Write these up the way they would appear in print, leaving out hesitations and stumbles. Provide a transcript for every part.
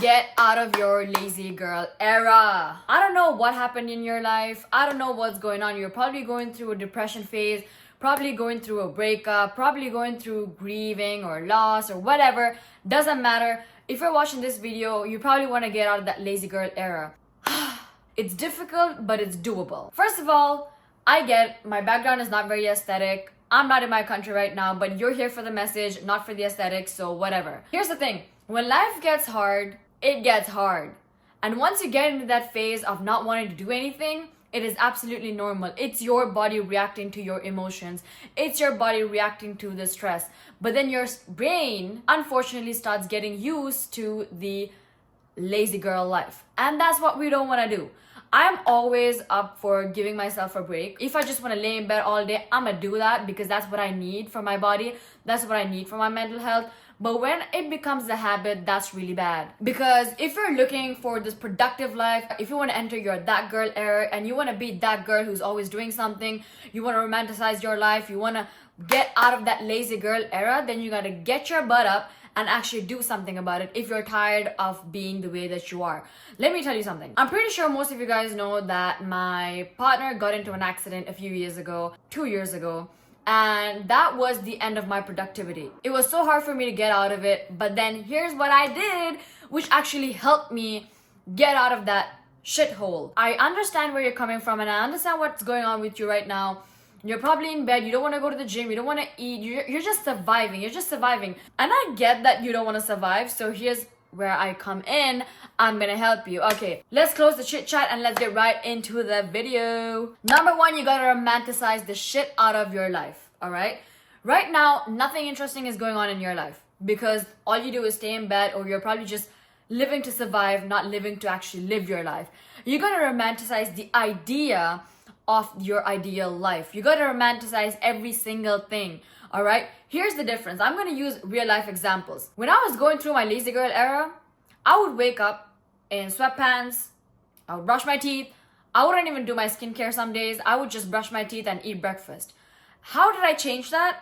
Get out of your lazy girl era. I don't know what happened in your life. I don't know what's going on. You're probably going through a depression phase, probably going through a breakup, probably going through grieving or loss or whatever. Doesn't matter. If you're watching this video, you probably want to get out of that lazy girl era. It's difficult, but it's doable. First of all, I get my background is not very aesthetic. I'm not in my country right now, but you're here for the message, not for the aesthetics, so whatever. Here's the thing. When life gets hard, it gets hard. And once you get into that phase of not wanting to do anything, it is absolutely normal. It's your body reacting to your emotions. It's your body reacting to the stress. But then your brain, unfortunately, starts getting used to the lazy girl life. And that's what we don't want to do. I'm always up for giving myself a break. If I just want to lay in bed all day, I'm going to do that because that's what I need for my body. That's what I need for my mental health. But when it becomes a habit, that's really bad. Because if you're looking for this productive life, if you want to enter your that girl era and you want to be that girl who's always doing something, you want to romanticize your life, you want to get out of that lazy girl era, then you got to get your butt up and actually do something about it if you're tired of being the way that you are. Let me tell you something. I'm pretty sure most of you guys know that my partner got into an accident a few years ago, 2 years ago. And that was the end of my productivity. It was so hard for me to get out of it, but then here's what I did, which actually helped me get out of that shithole. I understand where you're coming from and I understand what's going on with you right now. You're probably in bed, you don't want to go to the gym, you don't want to eat, you're just surviving, And I get that you don't want to survive, so here's where I come in. I'm gonna help you. Okay, let's close the chit chat and let's get right into the video. Number one, you gotta romanticize the shit out of your life, all right? Right now, nothing interesting is going on in your life because all you do is stay in bed or you're probably just living to survive, not living to actually live your life. You gotta romanticize the idea of your ideal life. You gotta romanticize every single thing, all right? Here's the difference. I'm gonna use real life examples. When I was going through my lazy girl era, I would wake up in sweatpants, I would brush my teeth, I wouldn't even do my skincare some days, I would just brush my teeth and eat breakfast. How did I change that?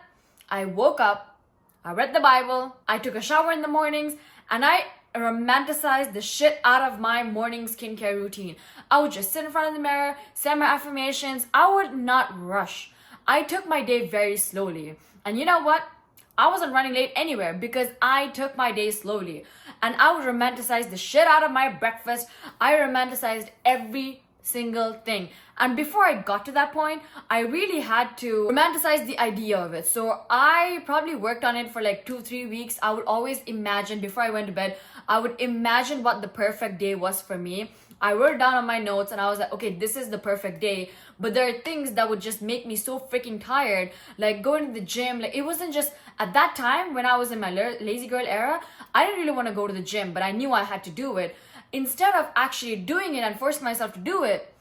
I woke up, I read the Bible, I took a shower in the mornings, and I romanticized the shit out of my morning skincare routine. I would just sit in front of the mirror, say my affirmations. I would not rush. I took my day very slowly. And you know what? I wasn't running late anywhere because I took my day slowly. And I would romanticize the shit out of my breakfast. I romanticized every single thing. And before I got to that point, I really had to romanticize the idea of it. So I probably worked on it for like 2-3 weeks. I would always imagine before I went to bed, I would imagine what the perfect day was for me. I wrote it down on my notes and I was like, okay, this is the perfect day. But there are things that would just make me so freaking tired. Like going to the gym, like it wasn't just at that time when I was in my lazy girl era, I didn't really want to go to the gym, but I knew I had to do it. Instead of actually doing it and forcing myself to do it,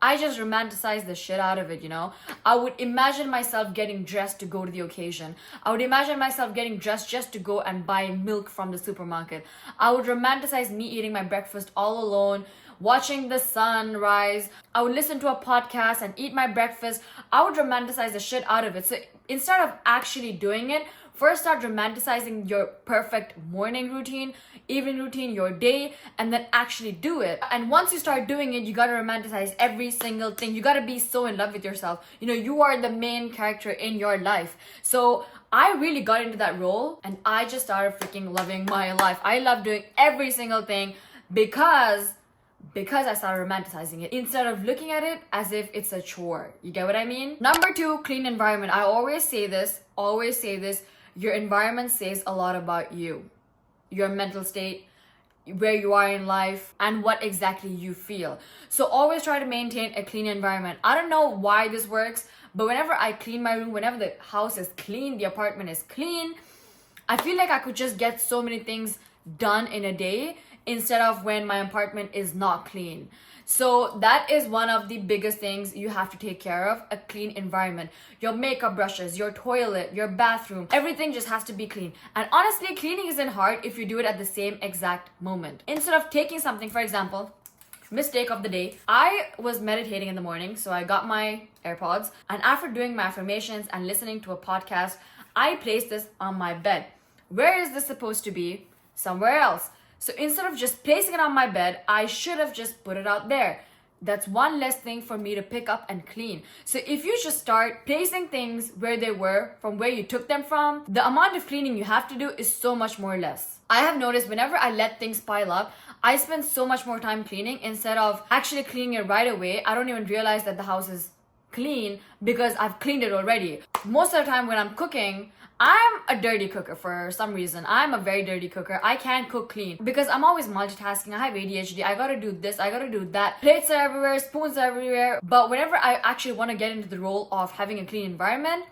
I just romanticized the shit out of it, you know? I would imagine myself getting dressed to go to the occasion. I would imagine myself getting dressed just to go and buy milk from the supermarket. I would romanticize me eating my breakfast all alone, watching the sun rise. I would listen to a podcast and eat my breakfast. I would romanticize the shit out of it. So instead of actually doing it, first start romanticizing your perfect morning routine, evening routine, your day, and then actually do it. And once you start doing it, you gotta romanticize every single thing. You gotta be so in love with yourself. You know, you are the main character in your life. So I really got into that role and I just started freaking loving my life. I love doing every single thing because I started romanticizing it instead of looking at it as if it's a chore. You get what I mean? Number two, clean environment. I always say this. Your environment says a lot about you, your mental state, where you are in life, and what exactly you feel. So always try to maintain a clean environment. I don't know why this works, but whenever I clean my room, whenever the house is clean, the apartment is clean, I feel like I could just get so many things done in a day instead of when my apartment is not clean. So that is one of the biggest things you have to take care of, a clean environment. Your makeup brushes, your toilet, your bathroom, everything just has to be clean. And honestly, cleaning isn't hard if you do it at the same exact moment. Instead of taking something, for example, mistake of the day, I was meditating in the morning, so I got my AirPods, and after doing my affirmations and listening to a podcast, I placed this on my bed. Where is this supposed to be? Somewhere else. So instead of just placing it on my bed, I should have just put it out there. That's one less thing for me to pick up and clean. So if you just start placing things where they were, from where you took them from, the amount of cleaning you have to do is so much more less. I have noticed whenever I let things pile up, I spend so much more time cleaning instead of actually cleaning it right away. I don't even realize that the house is clean because I've cleaned it already. Most of the time when I'm cooking, I'm a dirty cooker for some reason. I'm a very dirty cooker. I can't cook clean because I'm always multitasking. I have ADHD. I gotta do this. I gotta do that. Plates are everywhere. Spoons are everywhere. But whenever I actually want to get into the role of having a clean environment,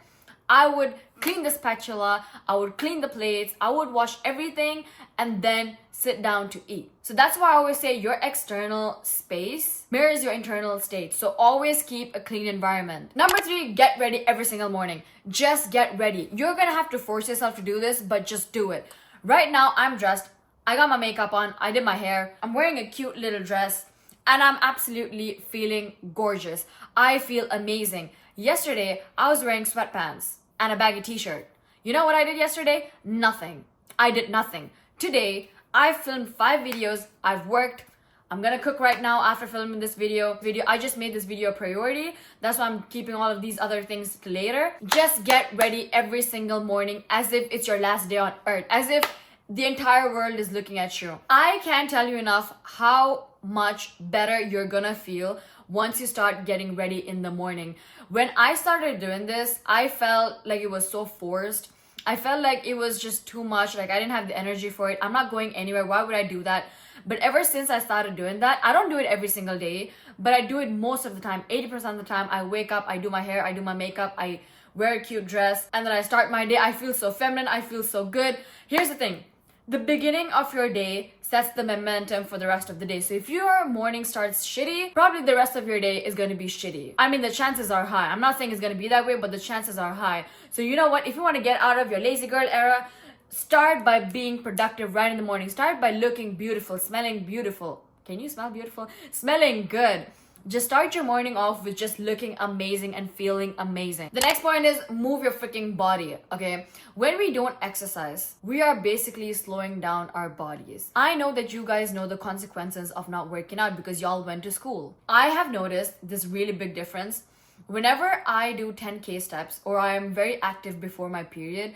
I would clean the spatula, I would clean the plates, I would wash everything and then sit down to eat. So that's why I always say your external space mirrors your internal state. So always keep a clean environment. Number 3, get ready every single morning. Just get ready. You're gonna have to force yourself to do this, but just do it. Right now, I'm dressed. I got my makeup on. I did my hair. I'm wearing a cute little dress and I'm absolutely feeling gorgeous. I feel amazing. Yesterday, I was wearing sweatpants and a baggy t-shirt. You know what I did yesterday? Nothing. I did nothing. Today, I filmed 5 videos. I've worked. I'm gonna cook right now after filming this video. I just made this video a priority. That's why I'm keeping all of these other things to later. Just get ready every single morning as if it's your last day on earth. As if the entire world is looking at you. I can't tell you enough how much better you're gonna feel once you start getting ready in the morning. When I started doing this, I felt like it was so forced. I felt like it was just too much. Like I didn't have the energy for it. I'm not going anywhere. Why would I do that? But ever since I started doing that, I don't do it every single day, but I do it most of the time. 80% of the time, I wake up, I do my hair, I do my makeup, I wear a cute dress, and then I start my day. I feel so feminine. I feel so good. Here's the thing. The beginning of your day sets the momentum for the rest of the day. So if your morning starts shitty, probably the rest of your day is going to be shitty. I mean, the chances are high. I'm not saying it's going to be that way, but the chances are high. So you know what? If you want to get out of your lazy girl era, start by being productive right in the morning. Start by looking beautiful, smelling beautiful. Can you smell beautiful? Smelling good. Just start your morning off with just looking amazing and feeling amazing. The next point is move your freaking body, okay? When we don't exercise, we are basically slowing down our bodies. I know that you guys know the consequences of not working out because y'all went to school. I have noticed this really big difference. Whenever I do 10K steps or I am very active before my period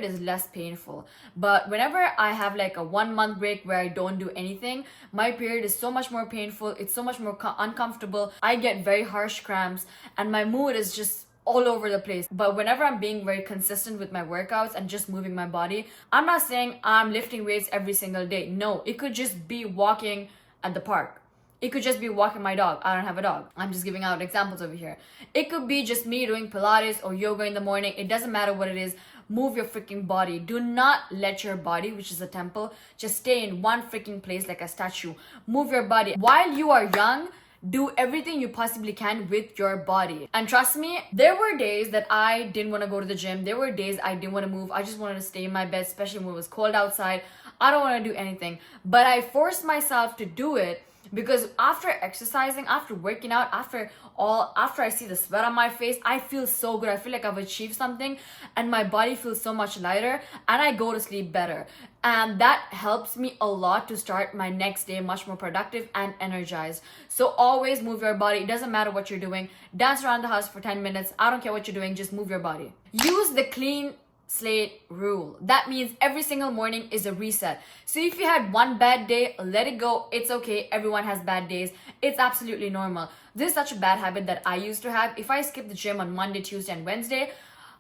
is less painful. But whenever I have like a 1-month break where I don't do anything, my period is so much more painful. It's so much more uncomfortable. I get very harsh cramps and my mood is just all over the place. But whenever I'm being very consistent with my workouts and just moving my body, I'm not saying I'm lifting weights every single day. No, it could just be walking at the park. It could just be walking my dog. I don't have a dog. I'm just giving out examples over here. It could be just me doing Pilates or yoga in the morning. It doesn't matter what it is. Move your freaking body. Do not let your body, which is a temple, just stay in one freaking place like a statue. Move your body. While you are young, do everything you possibly can with your body. And trust me, there were days that I didn't want to go to the gym. There were days I didn't want to move. I just wanted to stay in my bed, especially when it was cold outside. I don't want to do anything. But I forced myself to do it because after exercising, after working out, after I see the sweat on my face, I feel so good. I feel like I've achieved something and my body feels so much lighter and I go to sleep better. And that helps me a lot to start my next day much more productive and energized. So always move your body. It doesn't matter what you're doing. Dance around the house for 10 minutes. I don't care what you're doing. Just move your body. Use the clean slate rule. That means every single morning is a reset. So if you had one bad day, let it go. It's okay. Everyone has bad days. It's absolutely normal. This is such a bad habit that I used to have. If I skip the gym on Monday, Tuesday, and Wednesday,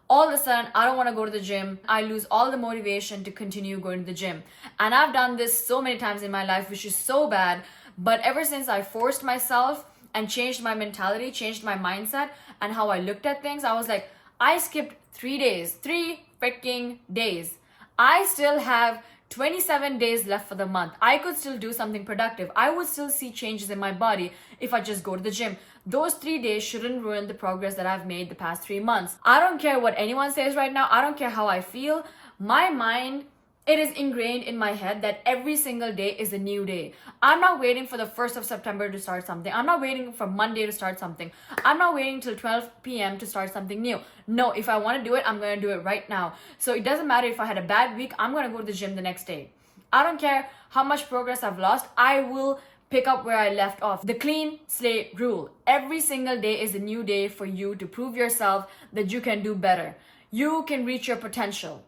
all of a sudden I don't want to go to the gym. I lose all the motivation to continue going to the gym. And I've done this so many times in my life, which is so bad. But ever since I forced myself and changed my mentality, changed my mindset and how I looked at things, I was like, I skipped 3 days, 3 freaking days. I still have 27 days left for the month. I could still do something productive. I would still see changes in my body if I just go to the gym. Those 3 days shouldn't ruin the progress that I've made the past 3 months. I don't care what anyone says right now. I don't care how I feel. My mind, it is ingrained in my head that every single day is a new day. I'm not waiting for the 1st of September to start something. I'm not waiting for Monday to start something. I'm not waiting till 12 p.m. to start something new. No, if I want to do it, I'm going to do it right now. So it doesn't matter if I had a bad week, I'm going to go to the gym the next day. I don't care how much progress I've lost, I will pick up where I left off. The clean slate rule. Every single day is a new day for you to prove yourself that you can do better. You can reach your potential.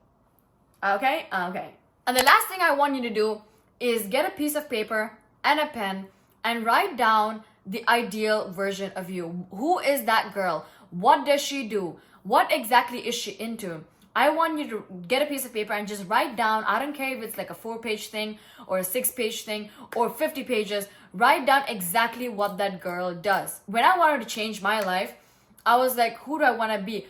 Okay? Okay. And the last thing I want you to do is get a piece of paper and a pen and write down the ideal version of you. Who is that girl? What does she do? What exactly is she into? I want you to get a piece of paper and just write down, I don't care if it's like a 4-page thing or a 6-page thing or 50 pages, write down exactly what that girl does. When I wanted to change my life, I was like, who do I want to be?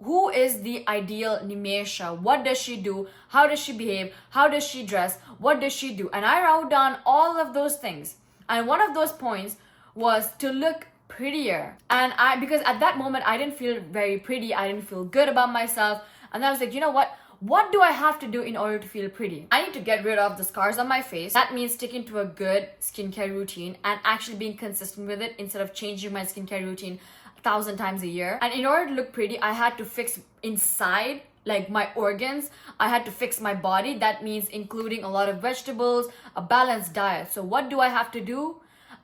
Who is the ideal Nimesha? What does she do? How does she behave? How does she dress? What does she do? And I wrote down all of those things. And one of those points was to look prettier. And because at that moment, I didn't feel very pretty. I didn't feel good about myself. And I was like, you know what? What do I have to do in order to feel pretty? I need to get rid of the scars on my face. That means sticking to a good skincare routine and actually being consistent with it instead of changing my skincare routine 1,000 times a year. And in order to look pretty, I had to fix inside, like my organs. I had to fix my body. That means including a lot of vegetables, a balanced diet. So what do I have to do?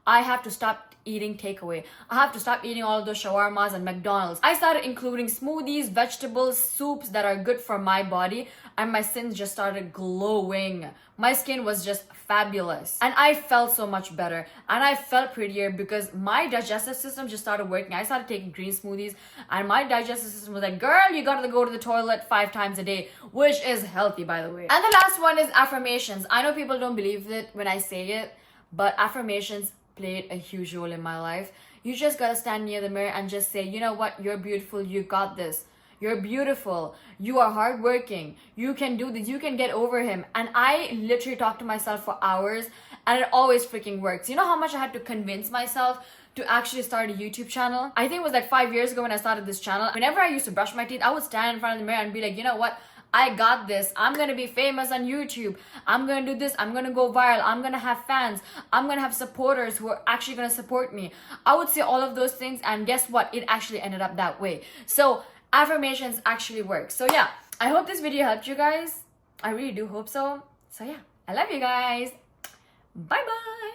I have to stop eating takeaway. I have to stop eating all of those shawarmas and McDonald's. I started including smoothies, vegetables, soups that are good for my body, and my skin just started glowing. My skin was just fabulous. And I felt so much better. And I felt prettier because my digestive system just started working. I started taking green smoothies and my digestive system was like, girl, you gotta go to the toilet 5 times a day, which is healthy, by the way. And the last one is affirmations. I know people don't believe it when I say it, but affirmations played a huge role in my life. You just gotta stand near the mirror and just say, you know what, you're beautiful, you got this. You're beautiful. You are hardworking. You can do this. You can get over him. And I literally talked to myself for hours and it always freaking works. You know how much I had to convince myself to actually start a YouTube channel? I think it was like 5 years ago when I started this channel. Whenever I used to brush my teeth, I would stand in front of the mirror and be like, you know what? I got this. I'm gonna be famous on YouTube. I'm gonna do this. I'm gonna go viral. I'm gonna have fans. I'm gonna have supporters who are actually gonna support me. I would say all of those things, and guess what? It actually ended up that way. So affirmations actually work. So yeah, I hope this video helped you guys. I really do hope so. So yeah, I love you guys. Bye bye.